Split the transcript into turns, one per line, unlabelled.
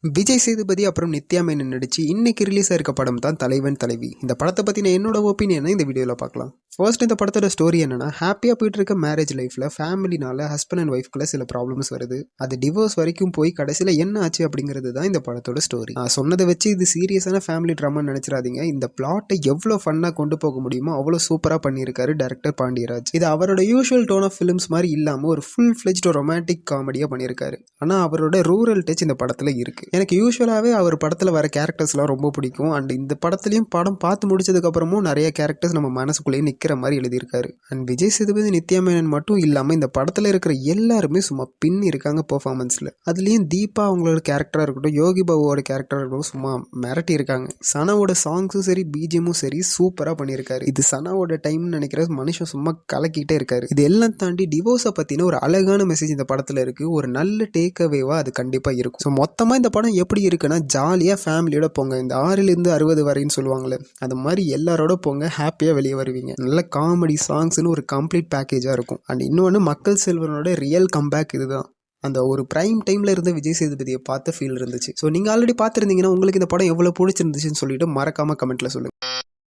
விஜய் சேதுபதி அப்புறம் நித்யா மேனன் நடிச்சு இன்னைக்கு ரிலீஸ் ஆயிருக்க படம் தான் தலைவன் தலைவி. இந்த படத்தை பத்தின என்னோட ஒப்பீனியனை இந்த வீடியோல பார்க்கலாம். ஃபர்ஸ்ட் இந்த படத்தோட ஸ்டோரி என்னன்னா, ஹாப்பியா போயிட்டு இருக்க மேரேஜ் லைஃப்ல ஃபேமிலினால ஹஸ்பண்ட் அண்ட் ஒய்ஃப்குள்ள சில ப்ராப்ளம்ஸ் வருது. அது டிவோர்ஸ் வரைக்கும் போய் கடைசியில என்ன ஆச்சு அப்படிங்கிறது தான் இந்த படத்தோட ஸ்டோரி. நான் சொன்னதை வச்சு இது சீரியஸான ஃபேமிலி ட்ராமான்னு நினைச்சிடாதீங்க. இந்த பிளாட்டை எவ்வளோ ஃபன்னா கொண்டு போக முடியுமோ அவ்வளோ சூப்பரா பண்ணியிருக்காரு டைரக்டர் பாண்டியராஜ். இது அவரோட யூஷுவல் டோன் ஆஃப் ஃபிலிம்ஸ் மாதிரி இல்லாம ஒரு ஃபுல் ஃபிளெஜ்ட் ரொமான்டிக் காமெடியா பண்ணியிருக்காரு. ஆனா அவரோட ரூரல் டச் இந்த படத்துல இருக்கு. எனக்கு யூஸ்வலாகவே அவர் படத்தில் வர கேரக்டர்ஸ்லாம் ரொம்ப பிடிக்கும். அண்ட் இந்த படத்துலையும் படம் பார்த்து முடிச்சதுக்கப்புறமும் நிறைய கேரக்டர்ஸ் நம்ம மனசுக்குள்ளேயே நிற்கிற மாதிரி எழுதியிருக்காரு. அண்ட் விஜய் சேதுபதி நித்யா மேனன் மட்டும் இல்லாமல் இந்த படத்தில் இருக்கிற எல்லாருமே சும்மா பின் இருக்காங்க பெர்ஃபார்மன்ஸில். அதுலேயும் தீபா அவங்களோட கேரக்டராக இருக்கட்டும், யோகி பாபுவோட கேரக்டராக இருக்கட்டும், சும்மா மிரட்டி இருக்காங்க. சனாவோட சாங்ஸும் சரி, பிஜிஎமும் சரி சூப்பராக பண்ணியிருக்காரு. இது சனாவோட டைம்னு நினைக்கிற மனுஷன் சும்மா கலக்கிட்டே இருக்காரு. இது எல்லாம் தாண்டி டிவோர்ஸை பற்றின ஒரு அழகான மெசேஜ் இந்த படத்தில் இருக்குது. ஒரு நல்ல டேக் அவேவா அது கண்டிப்பாக இருக்கும். ஸோ மொத்தமாக இந்த படம் எப்படி இருக்குன்னா, ஜாலியாக ஃபேமிலியோட போங்க. இந்த 6லேருந்து 60 வரைன்னு சொல்லுவாங்களே, அது மாதிரி எல்லாரோட போங்க, ஹாப்பியாக வெளியே வருவீங்க. நல்ல காமெடி சாங்ஸ்னு ஒரு கம்ப்ளீட் பேக்கேஜாக இருக்கும். அண்ட் இன்னொன்று, மக்கள் செல்வனோட ரியல் கம்பேக் இதுதான். அந்த ஒரு பிரைம் டைமில் இருந்த விஜய் சேதுபதியை பார்த்த ஃபீல் இருந்துச்சு. ஸோ நீங்கள் ஆல்ரெடி பார்த்துருந்தீங்கன்னா உங்களுக்கு இந்த படம் எவ்வளோ பிடிச்சிருந்துச்சுன்னு சொல்லிட்டு மறக்காமல் கமெண்ட்டில் சொல்லுங்கள்.